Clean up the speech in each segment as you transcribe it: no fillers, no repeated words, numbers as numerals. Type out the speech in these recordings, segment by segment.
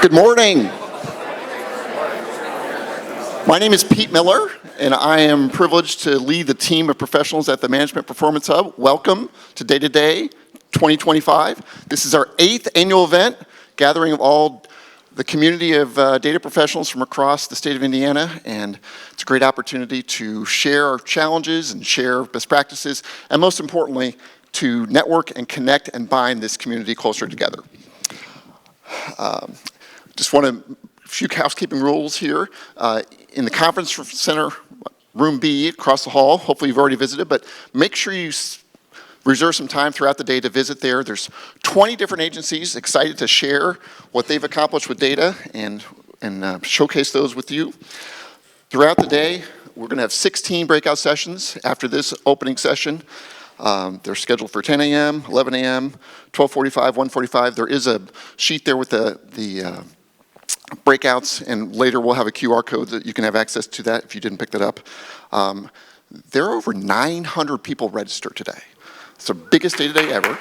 Good morning. My name is Pete Miller, and I am privileged to lead the team of professionals at the Management Performance Hub. Welcome to Day to Day 2025. This is our 8th annual event, gathering of all the community of data professionals from across the state of Indiana, and it's a great opportunity to share our challenges and share best practices, and most importantly, to network and connect and bind this community closer together. Just want a few housekeeping rules here. In the conference center, room B, across the hall, hopefully you've already visited, but make sure you reserve some time throughout the day to visit there. There's 20 different agencies excited to share what they've accomplished with data and showcase those with you. Throughout the day, we're going to have 16 breakout sessions after this opening session. They're scheduled for 10 a.m., 11 a.m., 12:45, 1:45. There is a sheet there with the breakouts, and later we'll have a QR code that you can have access to that if you didn't pick that up. There are over 900 people registered today. It's the biggest day today ever.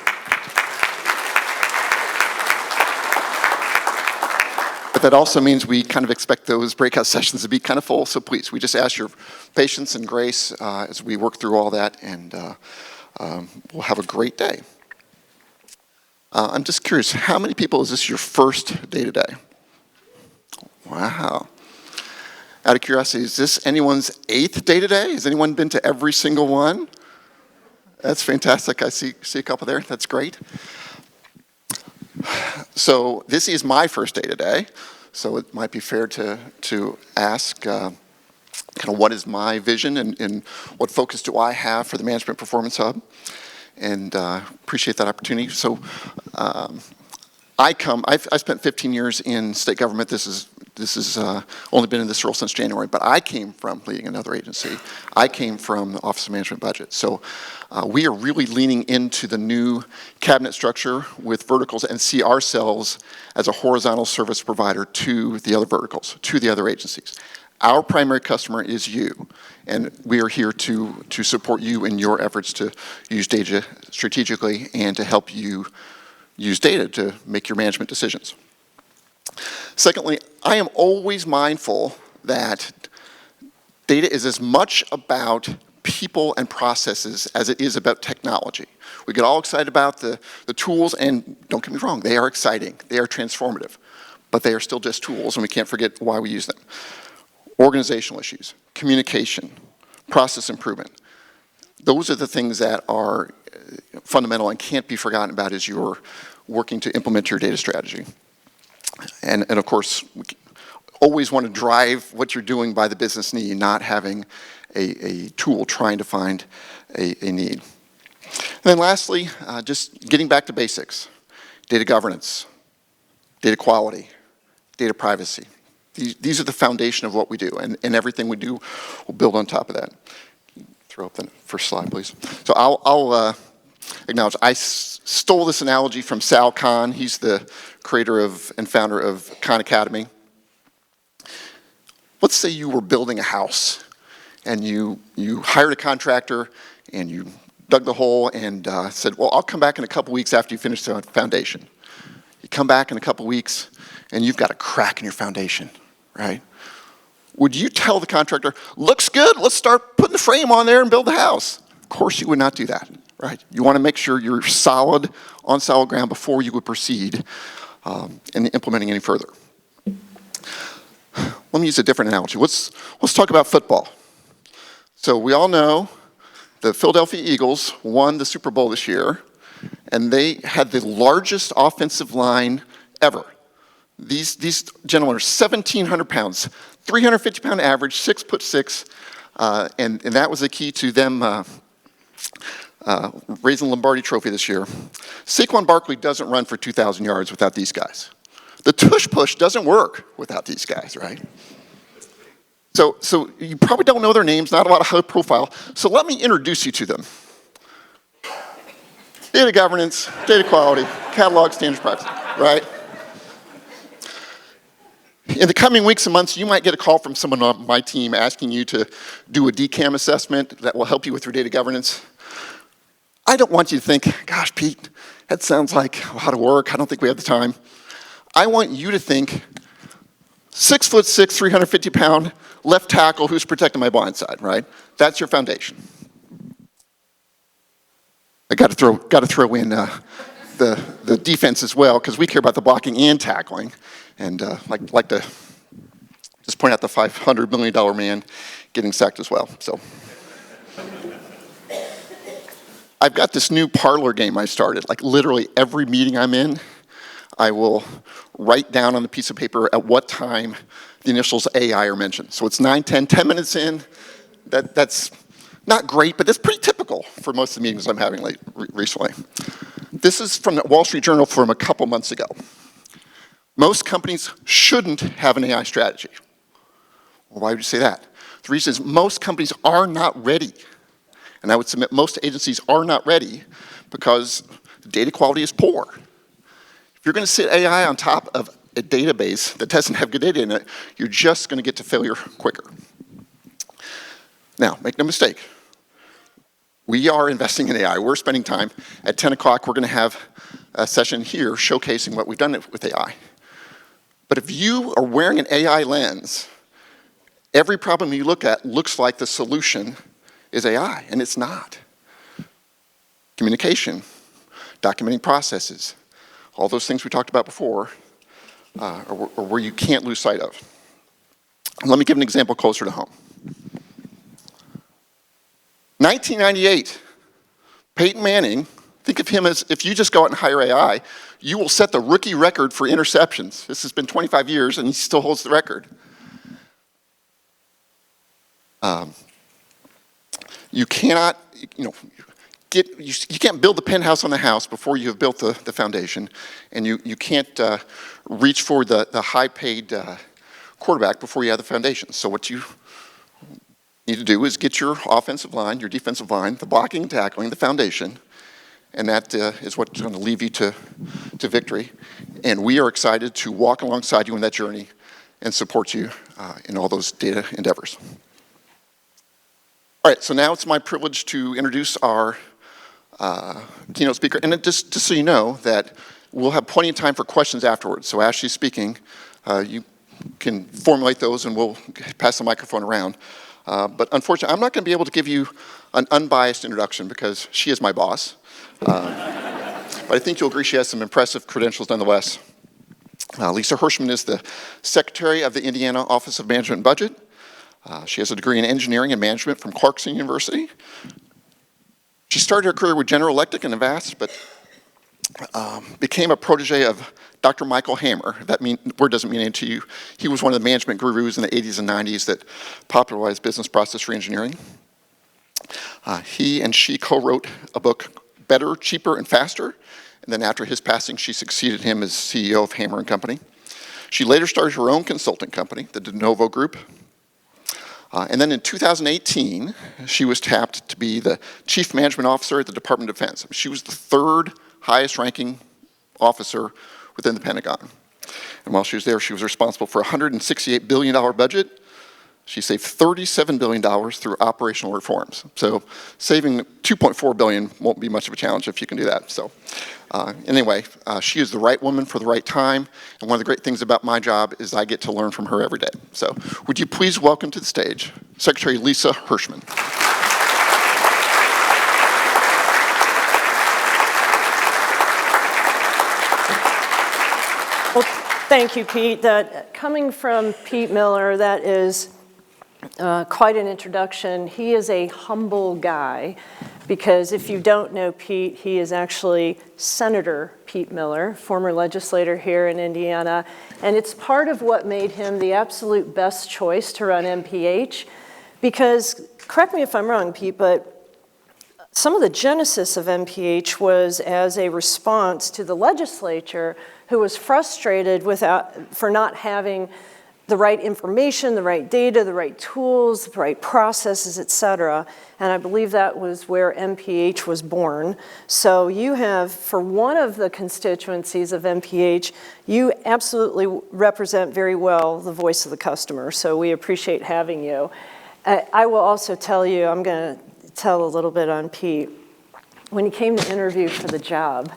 But that also means we kind of expect those breakout sessions to be kind of full, so please, we just ask your patience and grace as we work through all that, and we'll have a great day. I'm just curious, how many people is this your first day today? Wow. Out of curiosity, is this anyone's 8th day today? Has anyone been to every single one? That's fantastic. I see a couple there. That's great. So this is my first day today, so it might be fair to ask kind of what is my vision and what focus do I have for the Management Performance Hub, and appreciate that opportunity. So I spent 15 years in state government. This is only been in this role since January, but I came from leading another agency. I came from the Office of Management Budget. So we are really leaning into the new cabinet structure with verticals and see ourselves as a horizontal service provider to the other verticals, to the other agencies. Our primary customer is you, and we are here to support you in your efforts to use data strategically and to help you use data to make your management decisions. Secondly, I am always mindful that data is as much about people and processes as it is about technology. We get all excited about the tools, and don't get me wrong, they are exciting, they are transformative, but they are still just tools, and we can't forget why we use them. Organizational issues, communication, process improvement. Those are the things that are fundamental and can't be forgotten about as you're working to implement your data strategy. And of course, we always want to drive what you're doing by the business need, not having a tool trying to find a need. And then lastly, just getting back to basics. Data governance, data quality, data privacy. These are the foundation of what we do, and everything we do will build on top of that. Throw up the first slide, please. So I'll acknowledge, I stole this analogy from Sal Khan. He's the creator and founder of Khan Academy. Let's say you were building a house, and you hired a contractor, and you dug the hole and said, well, I'll come back in a couple weeks after you finish the foundation. You come back in a couple weeks, and you've got a crack in your foundation, right? Would you tell the contractor, looks good, let's start putting the frame on there and build the house? Of course you would not do that, right? You want to make sure you're solid, on solid ground before you would proceed in implementing any further. Let me use a different analogy. Let's talk about football. So we all know the Philadelphia Eagles won the Super Bowl this year, and they had the largest offensive line ever. These gentlemen are 1,700 pounds, 350-pound average, 6'6", and that was the key to them raising the Lombardi Trophy this year. Saquon Barkley doesn't run for 2,000 yards without these guys. The tush push doesn't work without these guys, right? So you probably don't know their names, not a lot of high profile. So let me introduce you to them. Data governance, data quality, catalog standards privacy, right? In the coming weeks and months, you might get a call from someone on my team asking you to do a DCAM assessment that will help you with your data governance. I don't want you to think, gosh, Pete, that sounds like a lot of work. I don't think we have the time. I want you to think, 6'6", 350-pound left tackle who's protecting my blind side, right? That's your foundation. I got to throw in the defense as well, because we care about the blocking and tackling, and like to just point out the $500 million man getting sacked as well. So I've got this new parlor game I started. Like literally every meeting I'm in, I will write down on the piece of paper at what time the initials AI are mentioned. So it's 9, 10 minutes in. That's not great, but that's pretty typical for most of the meetings I'm having recently. This is from the Wall Street Journal from a couple months ago. Most companies shouldn't have an AI strategy. Well, why would you say that? The reason is most companies are not ready. And I would submit most agencies are not ready because the data quality is poor. If you're going to sit AI on top of a database that doesn't have good data in it, you're just going to get to failure quicker. Now, make no mistake. We are investing in AI. We're spending time. At 10 o'clock, we're going to have a session here showcasing what we've done with AI. But if you are wearing an AI lens, every problem you look at looks like the solution is AI, and it's not. Communication, documenting processes, all those things we talked about before are where you can't lose sight of. And let me give an example closer to home. 1998, Peyton Manning, think of him as, if you just go out and hire AI, you will set the rookie record for interceptions. This has been 25 years, and he still holds the record. You cannot, you can't build the penthouse on the house before you have built the foundation, and you can't reach for the high-paid quarterback before you have the foundation. So what you need to do is get your offensive line, your defensive line, the blocking and tackling, the foundation, and that is what's going to lead you to victory. And we are excited to walk alongside you in that journey and support you in all those data endeavors. All right, so now it's my privilege to introduce our keynote speaker. And just so you know that we'll have plenty of time for questions afterwards. So as she's speaking, you can formulate those and we'll pass the microphone around. But unfortunately, I'm not going to be able to give you an unbiased introduction because she is my boss. But I think you'll agree she has some impressive credentials nonetheless. Lisa Hershman is the Secretary of the Indiana Office of Management and Budget. She has a degree in engineering and management from Clarkson University. She started her career with General Electric and Avast, but became a protege of Dr. Michael Hammer. That word doesn't mean anything to you. He was one of the management gurus in the 80s and 90s that popularized business process reengineering. He and she co-wrote a book, Better, Cheaper, and Faster. And then after his passing, she succeeded him as CEO of Hammer and Company. She later started her own consulting company, the De Novo Group. And then in 2018, she was tapped to be the Chief Management Officer at the Department of Defense. She was the third highest ranking officer within the Pentagon. And while she was there, she was responsible for a $168 billion budget. She saved $37 billion through operational reforms. So saving $2.4 billion won't be much of a challenge if you can do that. So anyway, she is the right woman for the right time. And one of the great things about my job is I get to learn from her every day. So would you please welcome to the stage Secretary Lisa Hershman. Well, thank you, Pete. Coming from Pete Miller, that is quite an introduction. He is a humble guy because if you don't know Pete, he is actually Senator Pete Miller, former legislator here in Indiana. And it's part of what made him the absolute best choice to run MPH because, correct me if I'm wrong, Pete, but some of the genesis of MPH was as a response to the legislature who was frustrated for not having the right information, the right data, the right tools, the right processes, et cetera. And I believe that was where MPH was born. So you have, for one of the constituencies of MPH, you absolutely represent very well the voice of the customer. So we appreciate having you. I will also tell you, I'm going to tell a little bit on Pete. When he came to interview for the job,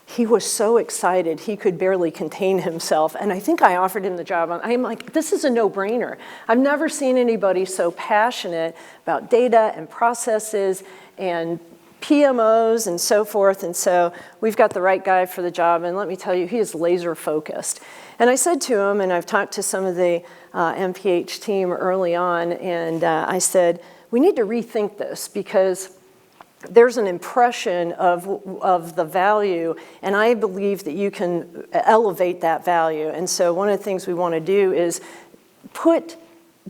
He was so excited, he could barely contain himself. And I think I offered him the job. I'm like, this is a no-brainer. I've never seen anybody so passionate about data and processes and PMOs and so forth. And so we've got the right guy for the job. And let me tell you, he is laser focused. And I said to him, and I've talked to some of the MPH team early on, and I said, we need to rethink this because there's an impression of the value, and I believe that you can elevate that value. And so one of the things we want to do is put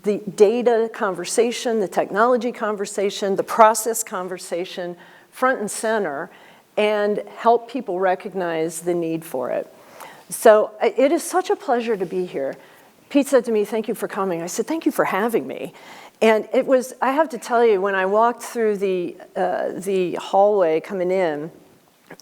the data conversation, the technology conversation, the process conversation front and center, and help people recognize the need for it. So it is such a pleasure to be here. Pete said to me, thank you for coming. I said, thank you for having me. And it was, I have to tell you, when I walked through the hallway coming in,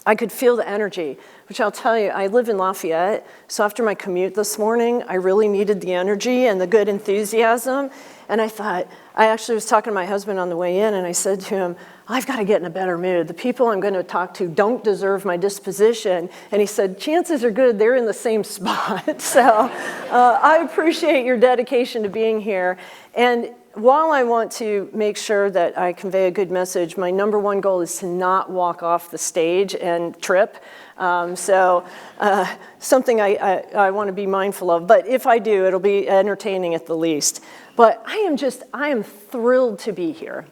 I could feel the energy, which I'll tell you, I live in Lafayette, so after my commute this morning, I really needed the energy and the good enthusiasm. And I thought, I actually was talking to my husband on the way in, and I said to him, I've got to get in a better mood. The people I'm going to talk to don't deserve my disposition. And he said, chances are good they're in the same spot. So I appreciate your dedication to being here. And while I want to make sure that I convey a good message, my number one goal is to not walk off the stage and trip. Something I want to be mindful of. But if I do, it'll be entertaining at the least. But I am thrilled to be here.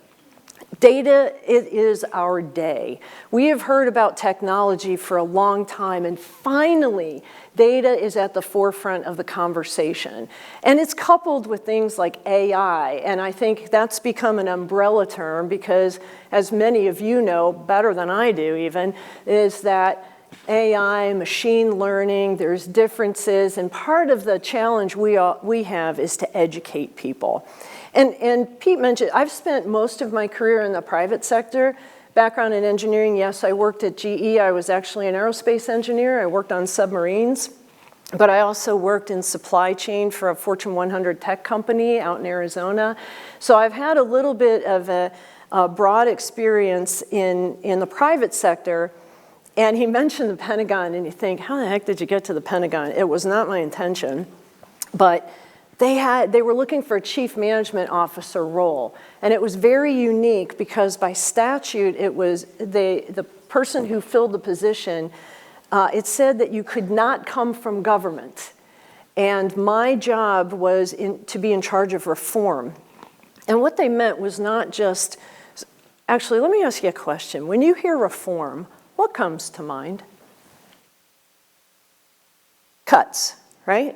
Data, it is our day. We have heard about technology for a long time, and finally, data is at the forefront of the conversation. And it's coupled with things like AI, and I think that's become an umbrella term because, as many of you know, better than I do even, is that AI, machine learning, there's differences, and part of the challenge we have is to educate people. And Pete mentioned, I've spent most of my career in the private sector. Background in engineering, yes, I worked at GE. I was actually an aerospace engineer. I worked on submarines. But I also worked in supply chain for a Fortune 100 tech company out in Arizona. So I've had a little bit of a broad experience in the private sector. And he mentioned the Pentagon, and you think, how the heck did you get to the Pentagon? It was not my intention. But they were looking for a chief management officer role. And it was very unique because by statute, it was the person who filled the position, it said that you could not come from government. And my job was to be in charge of reform. And what they meant was not just, actually, let me ask you a question. When you hear reform, what comes to mind? Cuts, right?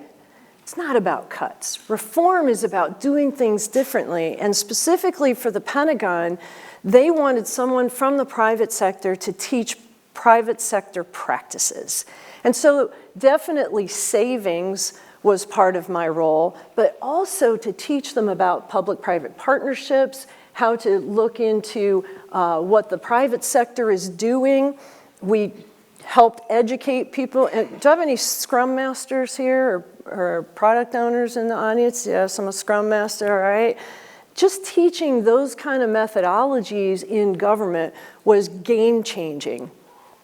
It's not about cuts. Reform is about doing things differently. And specifically for the Pentagon, they wanted someone from the private sector to teach private sector practices. And so definitely savings was part of my role, but also to teach them about public-private partnerships, how to look into what the private sector is doing. We helped educate people. Do I have any Scrum Masters here or product owners in the audience? Yes, I'm a Scrum Master, all right. Just teaching those kind of methodologies in government was game-changing.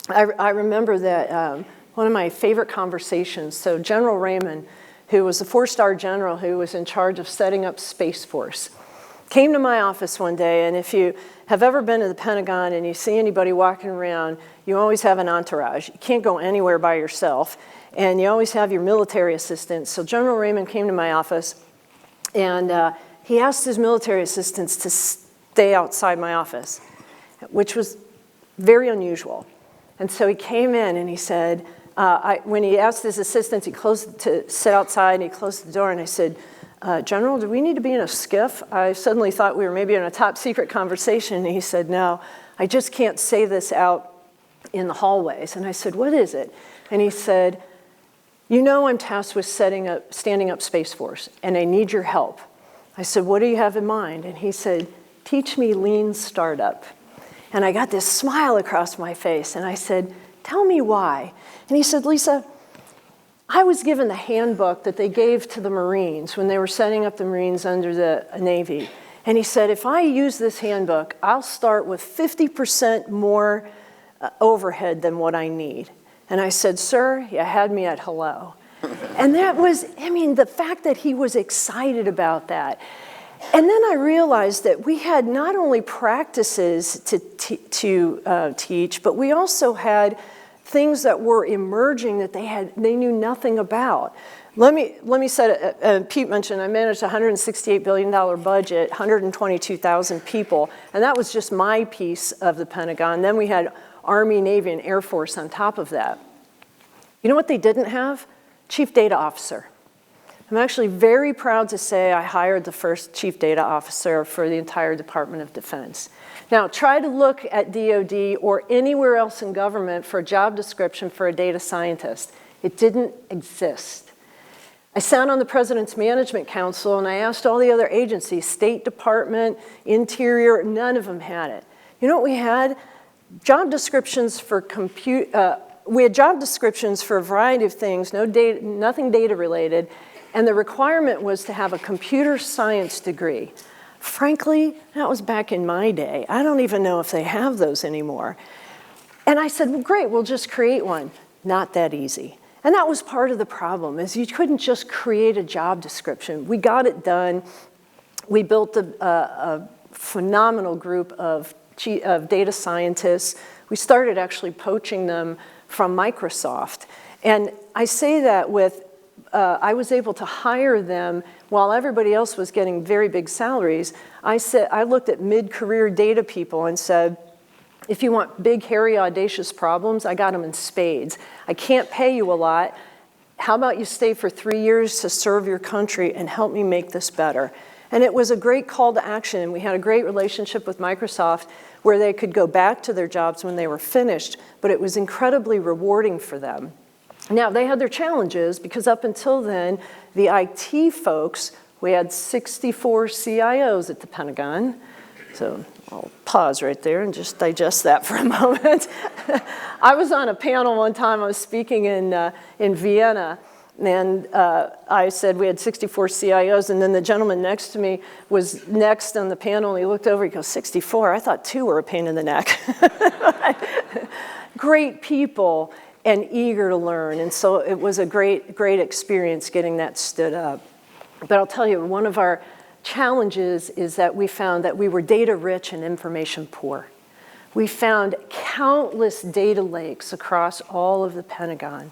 I remember that one of my favorite conversations, so General Raymond, who was a 4-star general who was in charge of setting up Space Force, came to my office one day, and if you have ever been to the Pentagon and you see anybody walking around, you always have an entourage. You can't go anywhere by yourself, and you always have your military assistants. So General Raymond came to my office, and he asked his military assistants to stay outside my office, which was very unusual. And so he came in and he said, when he asked his assistants, he closed to sit outside and he closed the door, and I said, General, do we need to be in a skiff? I suddenly thought we were maybe in a top secret conversation. And he said, no, I just can't say this out in the hallways. And I said, what is it? And he said, you know I'm tasked with standing up Space Force, and I need your help. I said, what do you have in mind? And he said, teach me lean startup. And I got this smile across my face, and I said, tell me why. And he said, Lisa, I was given the handbook that they gave to the Marines when they were setting up the Marines under the Navy. And he said, if I use this handbook, I'll start with 50% more overhead than what I need. And I said, sir, you had me at hello. And that was, I mean, the fact that he was excited about that. And then I realized that we had not only practices to teach, but we also had things that were emerging that they knew nothing about. Let me set it, Pete mentioned I managed a $168 billion budget, 122,000 people, and that was just my piece of the Pentagon. Then we had Army, Navy, and Air Force on top of that. You know what they didn't have? Chief Data Officer. I'm actually very proud to say I hired the first Chief Data Officer for the entire Department of Defense. Now, try to look at DoD or anywhere else in government for a job description for a data scientist. It didn't exist. I sat on the President's Management Council and I asked all the other agencies, State Department, Interior, none of them had it. You know what we had? Job descriptions for we had job descriptions for a variety of things, nothing data related, and the requirement was to have a computer science degree. Frankly, that was back in my day. I don't even know if they have those anymore. And I said, well, great, we'll just create one. Not that easy. And that was part of the problem, is you couldn't just create a job description. We got it done. We built a phenomenal group of data scientists. We started actually poaching them from Microsoft. And I say that with, I was able to hire them while everybody else was getting very big salaries. I looked at mid-career data people and said, if you want big, hairy, audacious problems, I got them in spades. I can't pay you a lot. How about you stay for 3 years to serve your country and help me make this better? And it was a great call to action. We had a great relationship with Microsoft where they could go back to their jobs when they were finished, but it was incredibly rewarding for them. Now, they had their challenges because up until then, the IT folks, we had 64 CIOs at the Pentagon. So I'll pause right there and just digest that for a moment. I was on a panel one time, I was speaking in Vienna, and I said we had 64 CIOs, and then the gentleman next to me was next on the panel, and he looked over, he goes, 64? I thought 2 were a pain in the neck. Great people and eager to learn, and so it was a great experience getting that stood up. But I'll tell you, one of our challenges is that we found that we were data rich and information poor. We found countless data lakes across all of the Pentagon.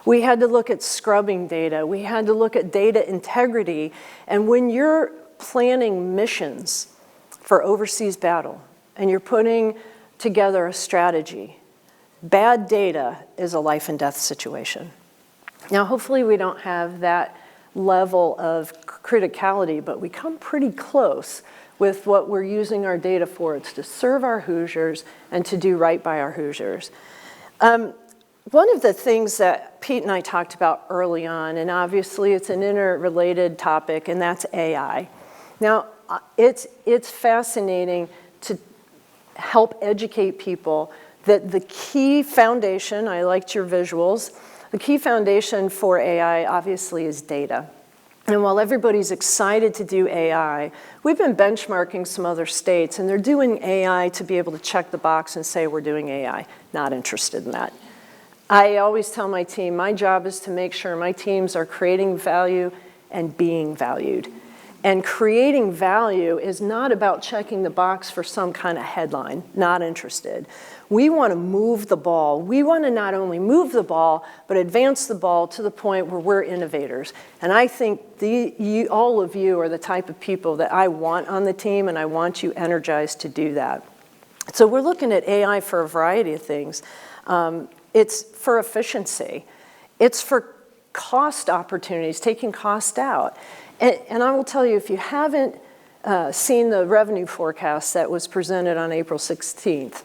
We had to look at scrubbing data. We had to look at data integrity. And when you're planning missions for overseas battle and you're putting together a strategy, bad data is a life and death situation. Now, hopefully we don't have that level of criticality, but we come pretty close with what we're using our data for. It's to serve our Hoosiers and to do right by our Hoosiers. One of the things that Pete and I talked about early on, and obviously it's an interrelated topic, and that's AI. Now, it's fascinating to help educate people that the key foundation, I liked your visuals, the key foundation for AI obviously is data. And while everybody's excited to do AI, we've been benchmarking some other states, and they're doing AI to be able to check the box and say we're doing AI. Not interested in that. I always tell my team, my job is to make sure my teams are creating value and being valued. And creating value is not about checking the box for some kind of headline. Not interested. We want to move the ball. We want to not only move the ball, but advance the ball to the point where we're innovators. And I think all of you are the type of people that I want on the team, and I want you energized to do that. So we're looking at AI for a variety of things. It's for efficiency. It's for cost opportunities, taking cost out. And I will tell you, if you haven't seen the revenue forecast that was presented on April 16th,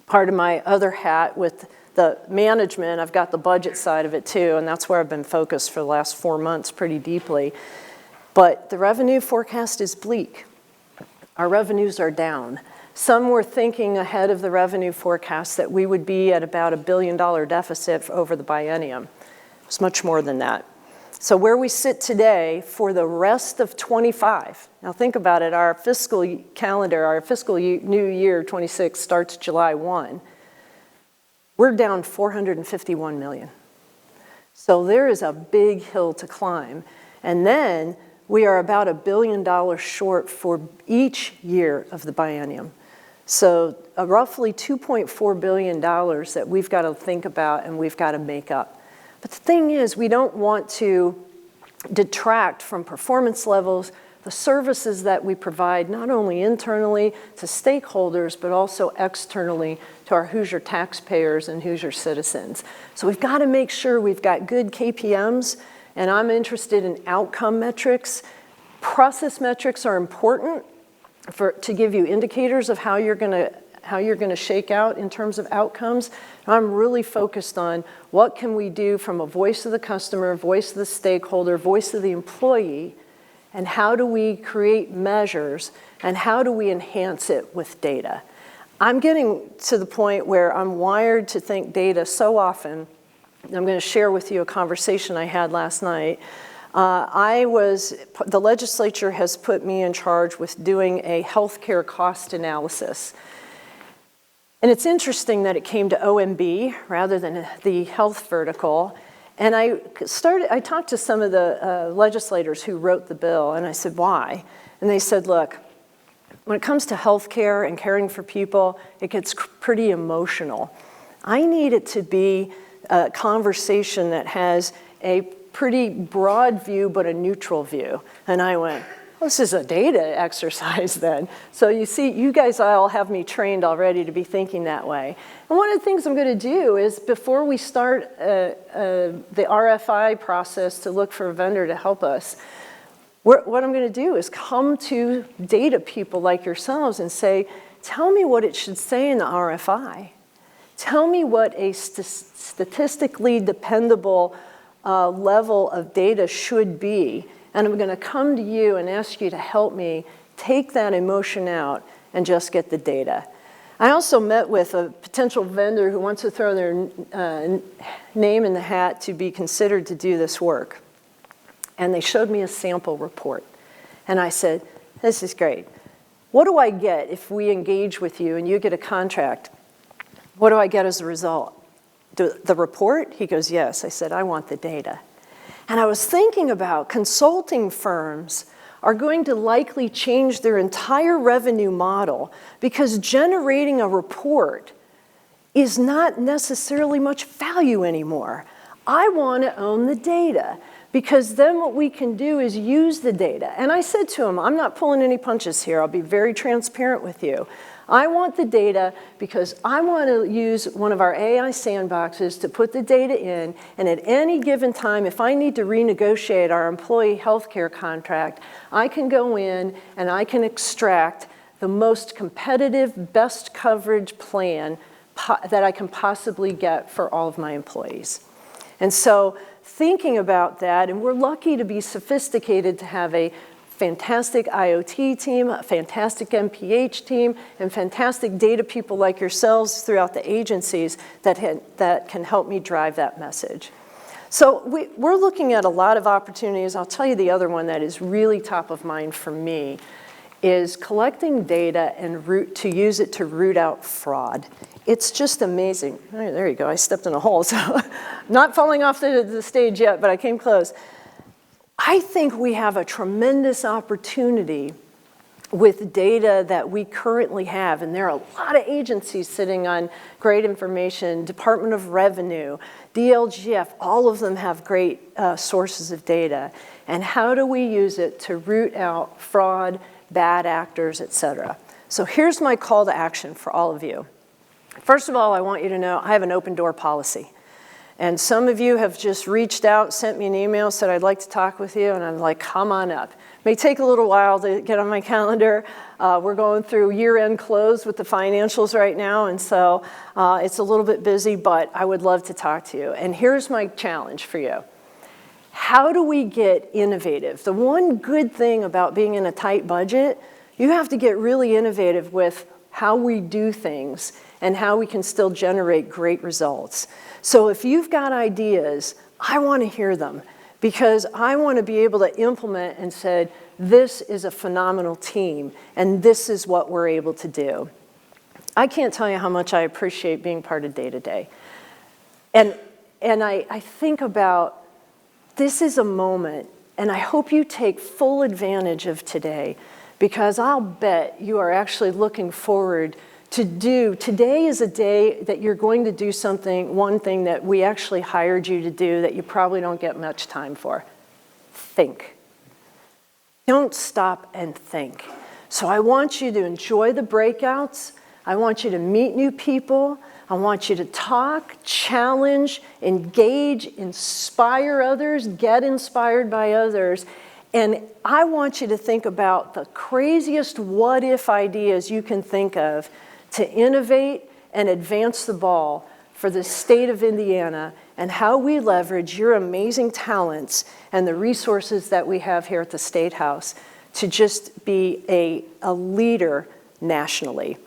part of my other hat with the management, I've got the budget side of it too, and that's where I've been focused for the last 4 months pretty deeply. But the revenue forecast is bleak. Our revenues are down. Some were thinking ahead of the revenue forecast that we would be at about $1 billion deficit over the biennium. It's much more than that. So where we sit today for the rest of 25, now think about it, our fiscal calendar, our fiscal new year 26 starts July 1. We're down 451 million. So there is a big hill to climb. And then we are about $1 billion short for each year of the biennium. So roughly $2.4 billion that we've got to think about and we've got to make up. But the thing is, we don't want to detract from performance levels, the services that we provide, not only internally to stakeholders, but also externally to our Hoosier taxpayers and Hoosier citizens. So we've got to make sure we've got good KPMs, and I'm interested in outcome metrics. Process metrics are important to give you indicators of how you're going to shake out in terms of outcomes. I'm really focused on what can we do from a voice of the customer, voice of the stakeholder, voice of the employee, and how do we create measures, and how do we enhance it with data? I'm getting to the point where I'm wired to think data so often. I'm going to share with you a conversation I had last night. The legislature has put me in charge with doing a healthcare cost analysis. And it's interesting that it came to OMB rather than the health vertical. And I talked to some of the legislators who wrote the bill, and I said, why? And they said, look, when it comes to healthcare and caring for people, it gets pretty emotional. I need it to be a conversation that has a pretty broad view, but a neutral view. And I went, well, this is a data exercise then. So you see, you guys all have me trained already to be thinking that way. And one of the things I'm going to do is before we start the RFI process to look for a vendor to help us, what I'm going to do is come to data people like yourselves and say, tell me what it should say in the RFI. Tell me what a statistically dependable level of data should be. And I'm going to come to you and ask you to help me take that emotion out and just get the data. I also met with a potential vendor who wants to throw their name in the hat to be considered to do this work. And they showed me a sample report. And I said, this is great. What do I get if we engage with you and you get a contract? What do I get as a result? The report? He goes, yes. I said, I want the data. And I was thinking about consulting firms are going to likely change their entire revenue model because generating a report is not necessarily much value anymore. I want to own the data because then what we can do is use the data. And I said to him, I'm not pulling any punches here. I'll be very transparent with you. I want the data because I want to use one of our AI sandboxes to put the data in, and at any given time, if I need to renegotiate our employee healthcare contract, I can go in and I can extract the most competitive, best coverage plan that I can possibly get for all of my employees. And so thinking about that, and we're lucky to be sophisticated to have a fantastic IoT team, a fantastic MPH team, and fantastic data people like yourselves throughout the agencies that can help me drive that message. So we're looking at a lot of opportunities. I'll tell you the other one that is really top of mind for me is collecting data and to use it to root out fraud. It's just amazing. There you go, I stepped in a hole, so not falling off the stage yet, but I came close. I think we have a tremendous opportunity with data that we currently have, and there are a lot of agencies sitting on great information, Department of Revenue, DLGF, all of them have great sources of data. And how do we use it to root out fraud, bad actors, et cetera? So here's my call to action for all of you. First of all, I want you to know I have an open door policy. And some of you have just reached out, sent me an email, said I'd like to talk with you, and I'm like, come on up. It may take a little while to get on my calendar. We're going through year-end close with the financials right now, and so it's a little bit busy, but I would love to talk to you. And here's my challenge for you. How do we get innovative? The one good thing about being in a tight budget, you have to get really innovative with how we do things and how we can still generate great results. So if you've got ideas, I want to hear them because I want to be able to implement and say, this is a phenomenal team and this is what we're able to do. I can't tell you how much I appreciate being part of Day to Day. And I think about, this is a moment, and I hope you take full advantage of today, because I'll bet you are actually looking forward today is a day that you're going to do one thing that we actually hired you to do that you probably don't get much time for. Think. Don't stop and think. So I want you to enjoy the breakouts. I want you to meet new people. I want you to talk, challenge, engage, inspire others, get inspired by others. And I want you to think about the craziest what-if ideas you can think of to innovate and advance the ball for the state of Indiana and how we leverage your amazing talents and the resources that we have here at the State House to just be a leader nationally.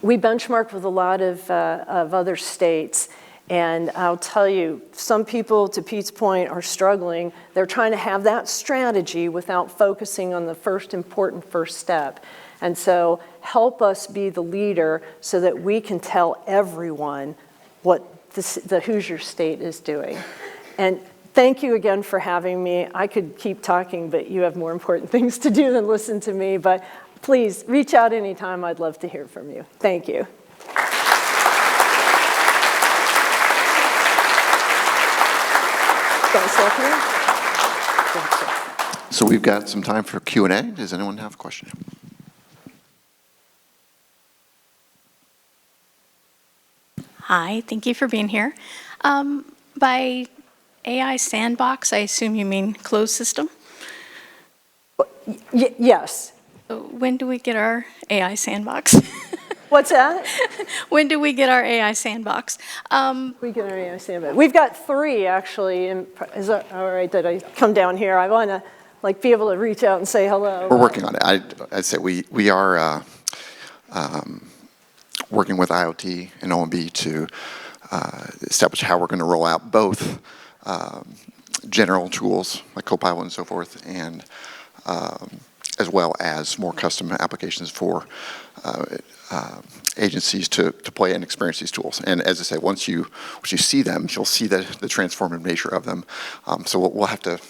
We benchmark with a lot of other states, and I'll tell you, some people, to Pete's point, are struggling. They're trying to have that strategy without focusing on the important first step. And so help us be the leader so that we can tell everyone what the Hoosier State is doing. And thank you again for having me. I could keep talking, but you have more important things to do than listen to me. But please reach out anytime. I'd love to hear from you. Thank you. So we've got some time for Q&A. Does anyone have a question? Hi, thank you for being here. By AI sandbox, I assume you mean closed system? Yes. When do we get our AI sandbox? What's that? When do we get our AI sandbox? We get our AI sandbox. We've got 3 actually. Is that all right that I come down here? I want to be able to reach out and say hello. We're working on it. I'd say we are working with IoT and OMB to establish how we're going to roll out both general tools like Copilot and so forth, and as well as more custom applications for agencies to play and experience these tools. And as I say, once you see them, you'll see the transformative nature of them. So we'll have to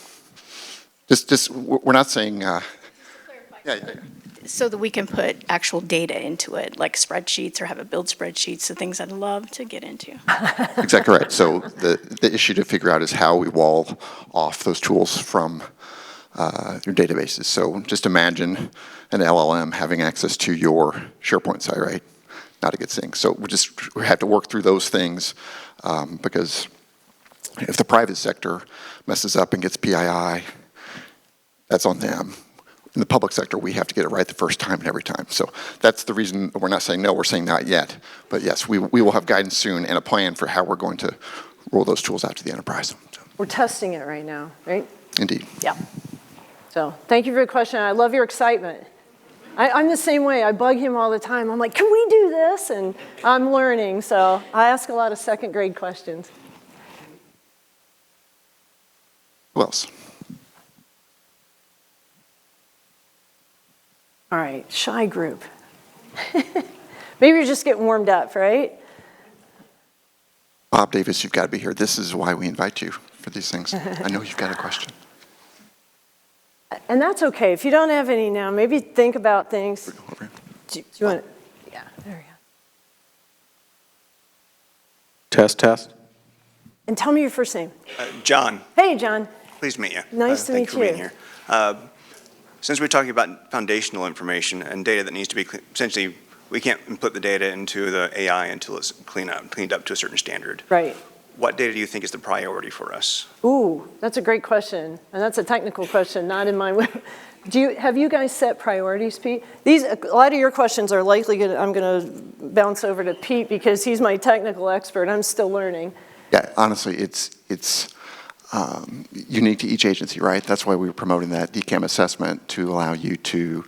we're not saying. Yeah. So that we can put actual data into it, like spreadsheets, or have it build spreadsheets, the things I'd love to get into. Exactly right. So the issue to figure out is how we wall off those tools from your databases. So just imagine an LLM having access to your SharePoint site, right? Not a good thing. So we have to work through those things because if the private sector messes up and gets PII, that's on them. In the public sector, we have to get it right the first time and every time. So that's the reason we're not saying no, we're saying not yet. But yes, we will have guidance soon and a plan for how we're going to roll those tools out to the enterprise. We're testing it right now, right? Indeed. Yeah. So thank you for the question. I love your excitement. I'm the same way. I bug him all the time. I'm like, can we do this? And I'm learning, so I ask a lot of second grade questions. Who else? All right, shy group. Maybe you're just getting warmed up, right? Bob Davis, you've got to be here. This is why we invite you for these things. I know you've got a question. And that's okay. If you don't have any now, maybe think about things. Over here. Do you want to? Yeah, there we go. Test. And tell me your first name. John. Hey, John. Pleased to meet you. Nice to meet you. Thank you for being here. Since we're talking about foundational information and data that needs to be essentially, we can't input the data into the AI until it's cleaned up to a certain standard. Right. What data do you think is the priority for us? Ooh, that's a great question. And that's a technical question, not in my way. Have you guys set priorities, Pete? A lot of your questions are likely I'm going to bounce over to Pete because he's my technical expert. I'm still learning. Yeah, honestly, it's unique to each agency, right? That's why we were promoting that DCAM assessment to allow you to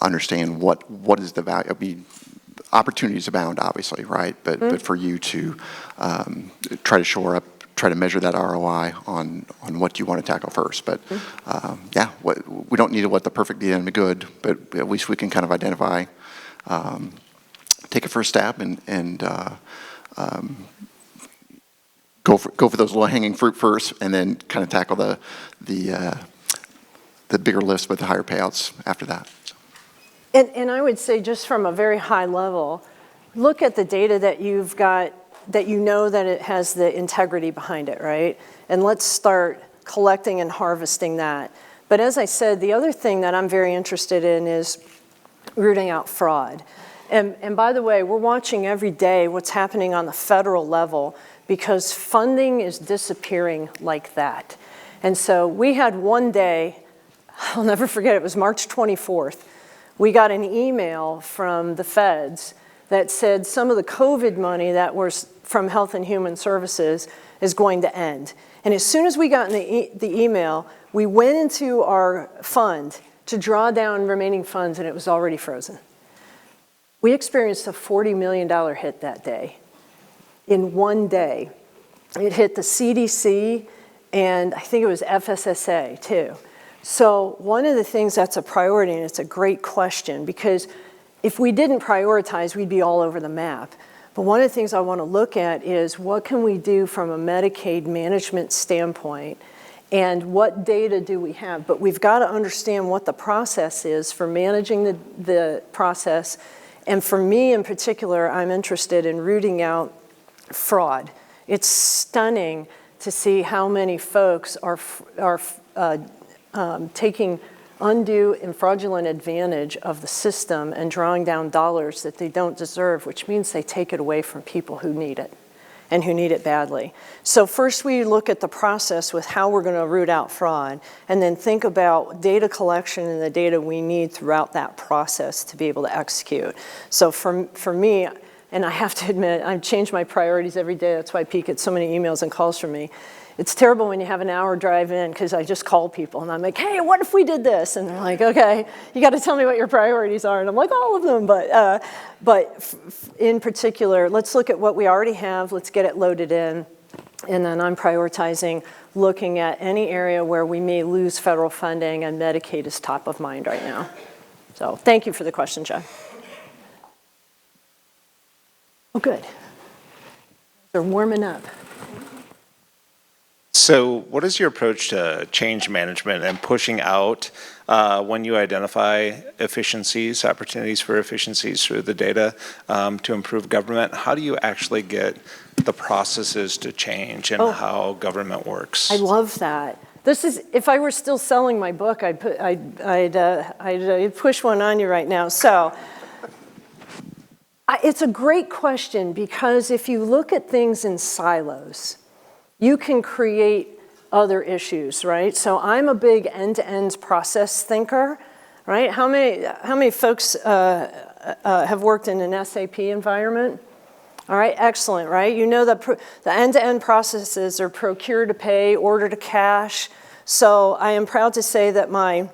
understand what is the value. I mean, opportunities abound, obviously, right? But for you to try to shore up, try to measure that ROI on what you want to tackle first. But yeah, we don't need what the perfect data and good, but at least we can kind of identify, take a first stab and go for those low-hanging fruit first, and then kind of tackle the bigger lifts with the higher payouts after that. So. And I would say, just from a very high level, look at the data that you've got, that you know that it has the integrity behind it, right? And let's start collecting and harvesting that. But as I said, the other thing that I'm very interested in is rooting out fraud. And by the way, we're watching every day what's happening on the federal level, because funding is disappearing like that. And so we had one day, I'll never forget, it was March 24th. We got an email from the feds that said some of the COVID money that was from Health and Human Services is going to end. And as soon as we got the email, we went into our fund to draw down remaining funds, and it was already frozen. We experienced a $40 million hit that day. In one day, it hit the CDC, and I think it was FSSA too. So one of the things that's a priority, and it's a great question, because if we didn't prioritize, we'd be all over the map. But one of the things I want to look at is what can we do from a Medicaid management standpoint, and what data do we have? But we've got to understand what the process is for managing the process. And for me in particular, I'm interested in rooting out fraud. It's stunning to see how many folks are taking undue and fraudulent advantage of the system and drawing down dollars that they don't deserve, which means they take it away from people who need it and who need it badly. So first we look at the process with how we're going to root out fraud, and then think about data collection and the data we need throughout that process to be able to execute. So for me, and I have to admit, I've changed my priorities every day. That's why Pete gets so many emails and calls from me. It's terrible when you have an hour drive in, because I just call people and I'm like, hey, what if we did this? And they're like, okay, you got to tell me what your priorities are. And I'm like, all of them. But in particular, let's look at what we already have. Let's get it loaded in. And then I'm prioritizing looking at any area where we may lose federal funding, and Medicaid is top of mind right now. So thank you for the question, John. Oh, good. They're warming up. So what is your approach to change management and pushing out when you identify efficiencies, opportunities for efficiencies through the data to improve government? How do you actually get the processes to change and how government works? I love that. This is, if I were still selling my book, I'd push one on you right now. So it's a great question, because if you look at things in silos, you can create other issues, right? So I'm a big end-to-end process thinker, right? How many folks have worked in an SAP environment? All right, excellent, right? You know that the end-to-end processes are procure to pay, order to cash. So I am proud to say that my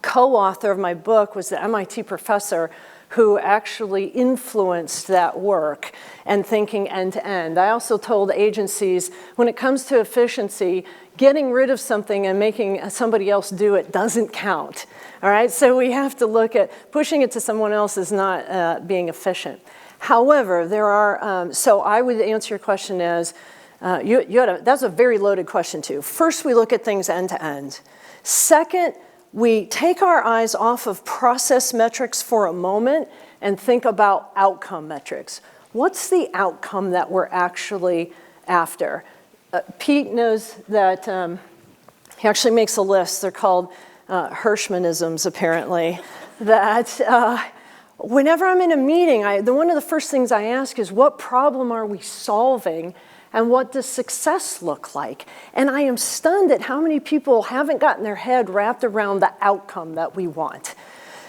co-author of my book was the MIT professor who actually influenced that work and thinking end-to-end. I also told agencies, when it comes to efficiency, getting rid of something and making somebody else do it doesn't count, all right? So we have to look at pushing it to someone else is not being efficient. However, there are, so I would answer your question as, that's a very loaded question too. First, we look at things end-to-end. Second, we take our eyes off of process metrics for a moment and think about outcome metrics. What's the outcome that we're actually after? Pete knows that he actually makes a list. They're called Hershmanisms, apparently, that whenever I'm in a meeting, one of the first things I ask is, what problem are we solving? And what does success look like? And I am stunned at how many people haven't gotten their head wrapped around the outcome that we want.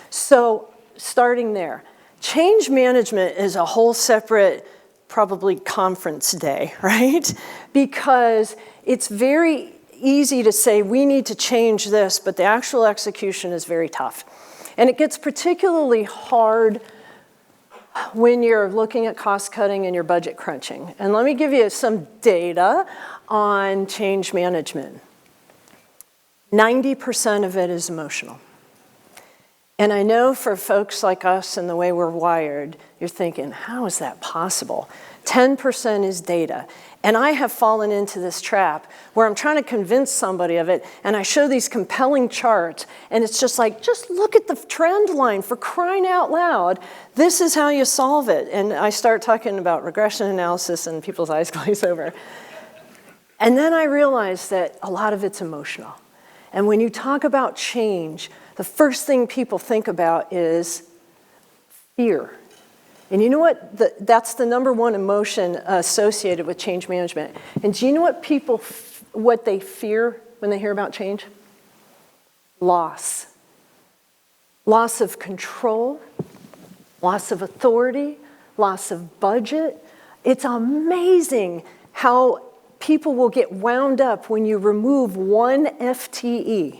So starting there, change management is a whole separate, probably conference day, right? Because it's very easy to say we need to change this, but the actual execution is very tough. And it gets particularly hard when you're looking at cost cutting and your budget crunching. And let me give you some data on change management. 90% of it is emotional. And I know for folks like us and the way we're wired, you're thinking, how is that possible? 10% is data. And I have fallen into this trap where I'm trying to convince somebody of it, and I show these compelling charts, and it's just like, just look at the trend line, for crying out loud. This is how you solve it. And I start talking about regression analysis, and people's eyes glaze over. And then I realize that a lot of it's emotional. And when you talk about change, the first thing people think about is fear. And you know what? That's the number one emotion associated with change management. And do you know what what they fear when they hear about change? Loss. Loss of control, loss of authority, loss of budget. It's amazing how people will get wound up when you remove one FTE.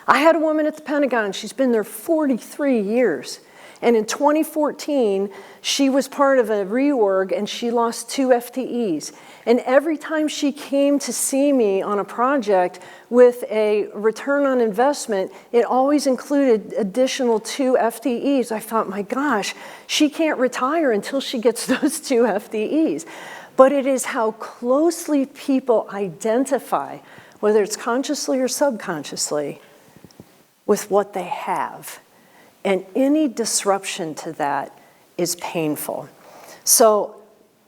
I had a woman at the Pentagon, she's been there 43 years. And in 2014, she was part of a reorg and she lost 2 FTEs. And every time she came to see me on a project with a return on investment, it always included additional 2 FTEs. I thought, my gosh, she can't retire until she gets those 2 FTEs. But it is how closely people identify, whether it's consciously or subconsciously, with what they have. And any disruption to that is painful. So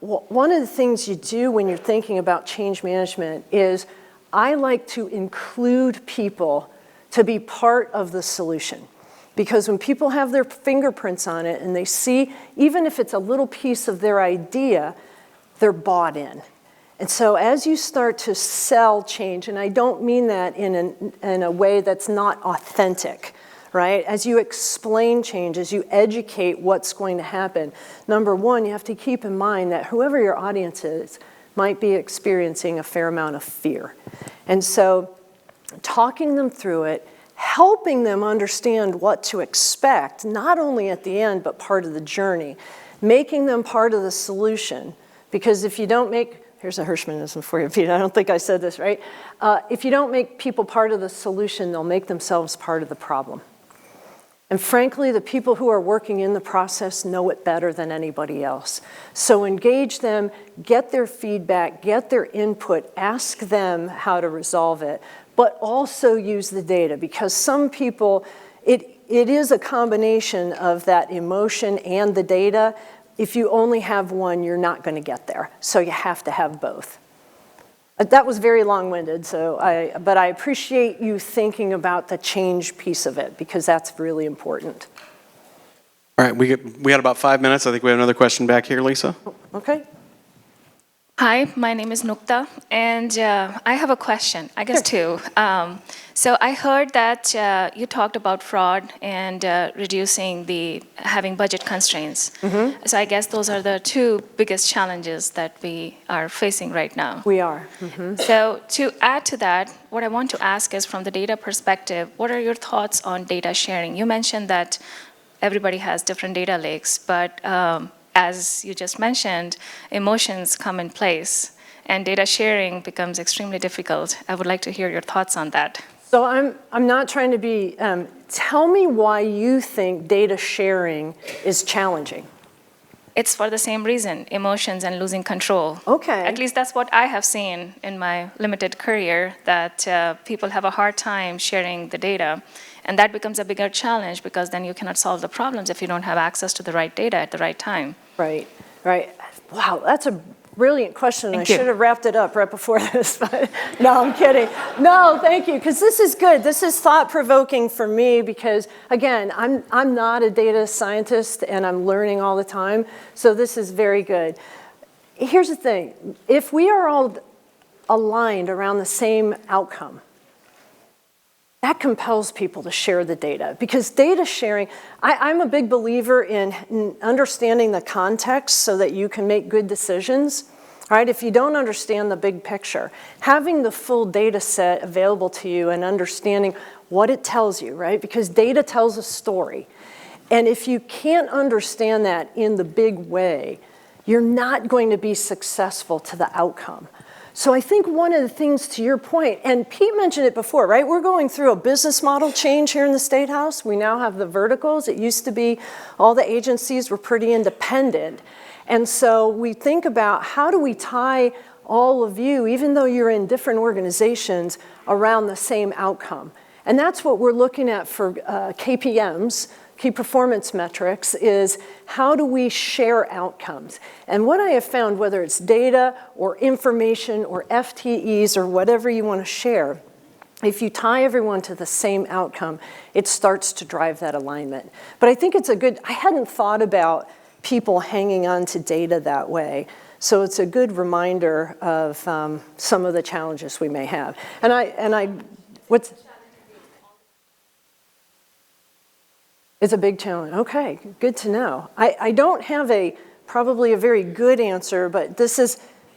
one of the things you do when you're thinking about change management is I like to include people to be part of the solution. Because when people have their fingerprints on it and they see, even if it's a little piece of their idea, they're bought in. And so as you start to sell change, and I don't mean that in a way that's not authentic, right? As you explain change, as you educate what's going to happen, number one, you have to keep in mind that whoever your audience is might be experiencing a fair amount of fear. And so talking them through it, helping them understand what to expect, not only at the end, but part of the journey, making them part of the solution. Because if you don't make, here's a Hershmanism for you, Pete, I don't think I said this right. If you don't make people part of the solution, they'll make themselves part of the problem. And frankly, the people who are working in the process know it better than anybody else. So engage them, get their feedback, get their input, ask them how to resolve it, but also use the data, because some people, it is a combination of that emotion and the data. If you only have one, you're not going to get there. So you have to have both. That was very long-winded, but I appreciate you thinking about the change piece of it, because that's really important. All right, we got about 5 minutes. I think we have another question back here, Lisa. Okay. Hi, my name is Nukta, and I have a question, I guess two. So I heard that you talked about fraud and having budget constraints. Mm-hmm. So I guess those are the 2 biggest challenges that we are facing right now. We are. Mm-hmm. So to add to that, what I want to ask is, from the data perspective, what are your thoughts on data sharing? You mentioned that everybody has different data lakes, but as you just mentioned, emotions come in place, and data sharing becomes extremely difficult. I would like to hear your thoughts on that. So I'm not trying to be, tell me why you think data sharing is challenging. It's for the same reason, emotions and losing control. Okay. At least that's what I have seen in my limited career, that people have a hard time sharing the data. And that becomes a bigger challenge, because then you cannot solve the problems if you don't have access to the right data at the right time. Right, right. Wow, that's a brilliant question. I should have wrapped it up right before this, but no, I'm kidding. No, thank you, because this is good. This is thought-provoking for me, because, again, I'm not a data scientist, and I'm learning all the time, so this is very good. Here's the thing. If we are all aligned around the same outcome, that compels people to share the data, because data sharing, I'm a big believer in understanding the context so that you can make good decisions, right? If you don't understand the big picture, having the full data set available to you and understanding what it tells you, right? Because data tells a story. And if you can't understand that in the big way, you're not going to be successful to the outcome. So I think one of the things, to your point, and Pete mentioned it before, right? We're going through a business model change here in the State House. We now have the verticals. It used to be all the agencies were pretty independent. And so we think about how do we tie all of you, even though you're in different organizations, around the same outcome. And that's what we're looking at for KPMs, key performance metrics, is how do we share outcomes? And what I have found, whether it's data or information or FTEs or whatever you want to share, if you tie everyone to the same outcome, it starts to drive that alignment. But I think it's a good, I hadn't thought about people hanging on to data that way. So it's a good reminder of some of the challenges we may have. What's? It's a big challenge. Okay, good to know. I don't have probably a very good answer, but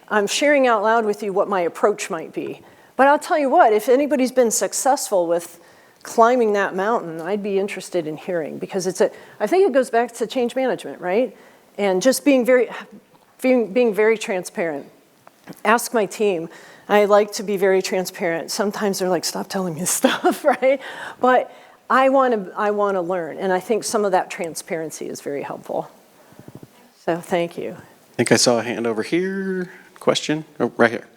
I'm sharing out loud with you what my approach might be. But I'll tell you what, if anybody's been successful with climbing that mountain, I'd be interested in hearing, because I think it goes back to change management, right? And just being very transparent. Ask my team. I like to be very transparent. Sometimes they're like, stop telling me this stuff, right? But I want to learn, and I think some of that transparency is very helpful. So thank you. I think I saw a hand over here. Question? Oh, right here.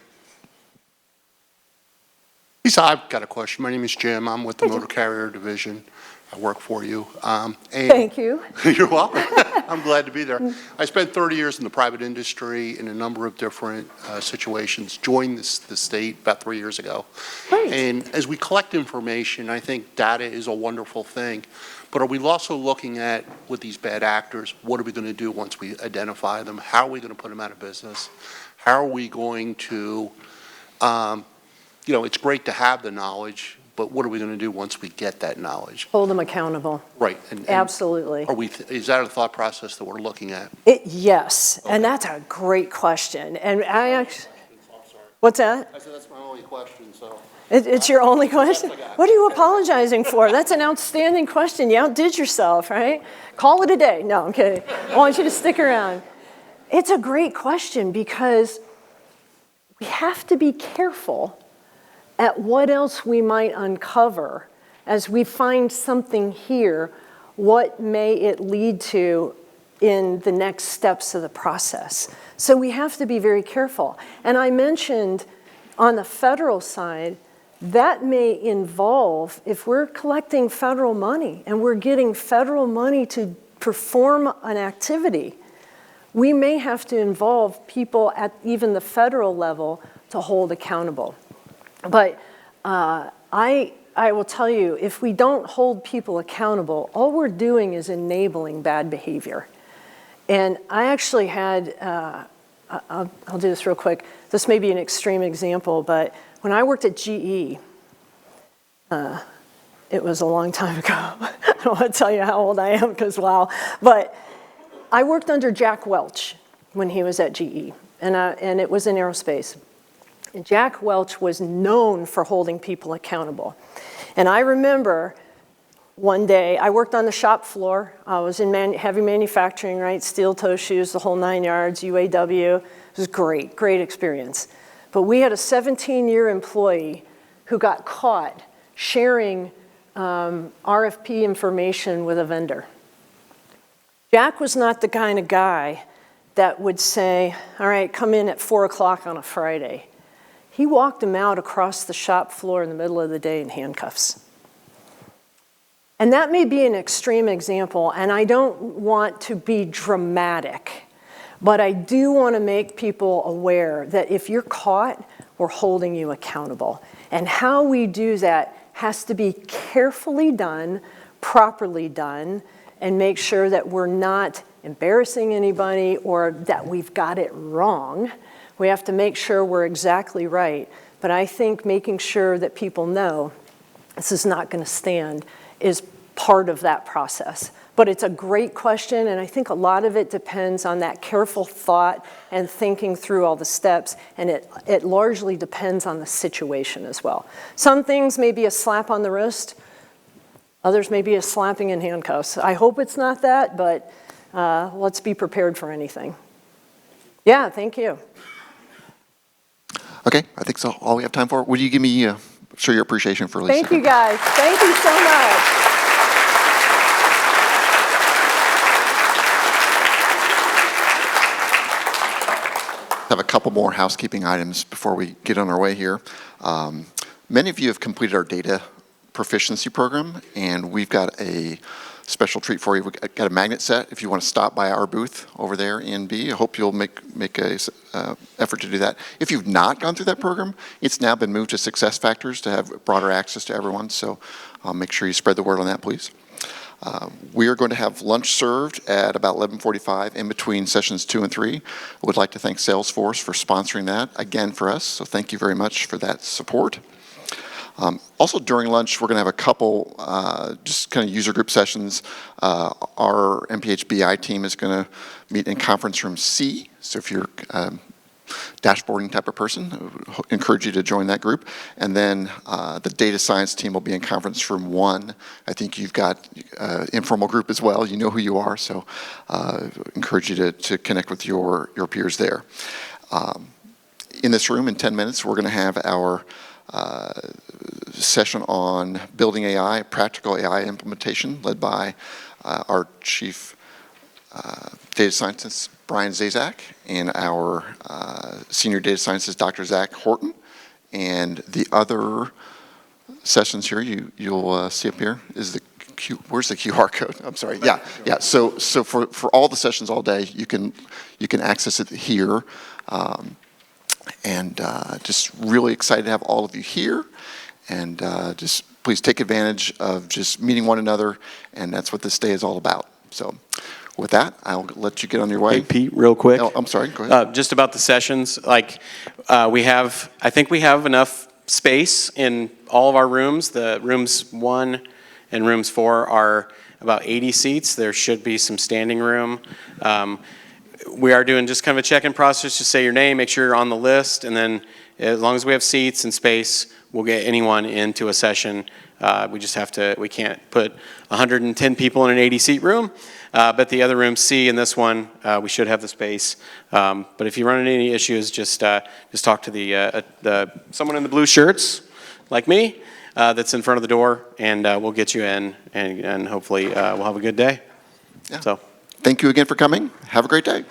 Lisa, I've got a question. My name is Jim. I'm with the Motor Carrier Division. I work for you. Thank you. You're welcome. I'm glad to be there. I spent 30 years in the private industry in a number of different situations. Joined the state about 3 years ago. Great. And as we collect information, I think data is a wonderful thing. But are we also looking at, with these bad actors, what are we going to do once we identify them? How are we going to put them out of business? How are we going to, it's great to have the knowledge, but what are we going to do once we get that knowledge? Hold them accountable. Right. Absolutely. Is that a thought process that we're looking at? Yes, okay. And that's a great question. And I actually, what's that? I said that's my only question, so. It's your only question? What are you apologizing for? That's an outstanding question. You outdid yourself, right? Call it a day. No, I'm kidding. I want you to stick around. It's a great question because we have to be careful at what else we might uncover as we find something here, what may it lead to in the next steps of the process. So we have to be very careful. And I mentioned on the federal side, that may involve, if we're collecting federal money and we're getting federal money to perform an activity, we may have to involve people at even the federal level to hold accountable. But I will tell you, if we don't hold people accountable, all we're doing is enabling bad behavior. And I actually had, I'll do this real quick. This may be an extreme example, but when I worked at GE, it was a long time ago. I don't want to tell you how old I am because wow. But I worked under Jack Welch when he was at GE, and it was in aerospace. And Jack Welch was known for holding people accountable. And I remember one day, I worked on the shop floor. I was in heavy manufacturing, right? Steel toe shoes, the whole 9 yards, UAW. It was great, great experience. But we had a 17-year employee who got caught sharing RFP information with a vendor. Jack was not the kind of guy that would say, all right, come in at 4 o'clock on a Friday. He walked him out across the shop floor in the middle of the day in handcuffs. And that may be an extreme example, and I don't want to be dramatic, but I do want to make people aware that if you're caught, we're holding you accountable. And how we do that has to be carefully done, properly done, and make sure that we're not embarrassing anybody or that we've got it wrong. We have to make sure we're exactly right. But I think making sure that people know this is not going to stand is part of that process. But it's a great question, and I think a lot of it depends on that careful thought and thinking through all the steps, and it largely depends on the situation as well. Some things may be a slap on the wrist, others may be a slapping in handcuffs. I hope it's not that, but let's be prepared for anything. Yeah, thank you. Okay, I think so. All we have time for. Would you give me show your appreciation for Lisa? Thank you, guys. Thank you so much. Have a couple more housekeeping items before we get on our way here. Many of you have completed our data proficiency program, and we've got a special treat for you. We've got a magnet set if you want to stop by our booth over there in B. I hope you'll make a effort to do that. If you've not gone through that program, it's now been moved to Success Factors to have broader access to everyone, so make sure you spread the word on that, please. We are going to have lunch served at about 11:45 in between sessions 2 and 3. I would like to thank Salesforce for sponsoring that again for us, so thank you very much for that support. Also during lunch, we're going to have a couple just kind of user group sessions. Our MPH BI team is going to meet in conference room C, so if you're dashboarding type of person, I would encourage you to join that group. And then the data science team will be in conference room 1. I think you've got informal group as well. You know who you are, so encourage you to connect with your peers there. In this room in 10 minutes, we're going to have our session on building AI, practical AI implementation, led by our chief data scientist, Brian Zazak, and our senior data scientist, Dr. Zach Horton. And the other sessions here, you'll see up here, is the where's the QR code? I'm sorry. Yeah. So for all the sessions all day, you can access it here. And just really excited to have all of you here. And just please take advantage of just meeting one another. And that's what this day is all about. So with that, I'll let you get on your way. Hey, Pete, real quick. Oh, I'm sorry. Go ahead. Just about the sessions, like I think we have enough space in all of our rooms. The rooms 1 and rooms 4 are about 80 seats. There should be some standing room. We are doing just kind of a check-in process. Just say your name, make sure you're on the list, and then as long as we have seats and space, we'll get anyone into a session. We can't put 110 people in an 80-seat room, but the other room, C, and this one, we should have the space. But if you run into any issues, just talk to the someone in the blue shirts, like me, that's in front of the door, and we'll get you in, and hopefully we'll have a good day. Yeah. So. Thank you again for coming. Have a great day.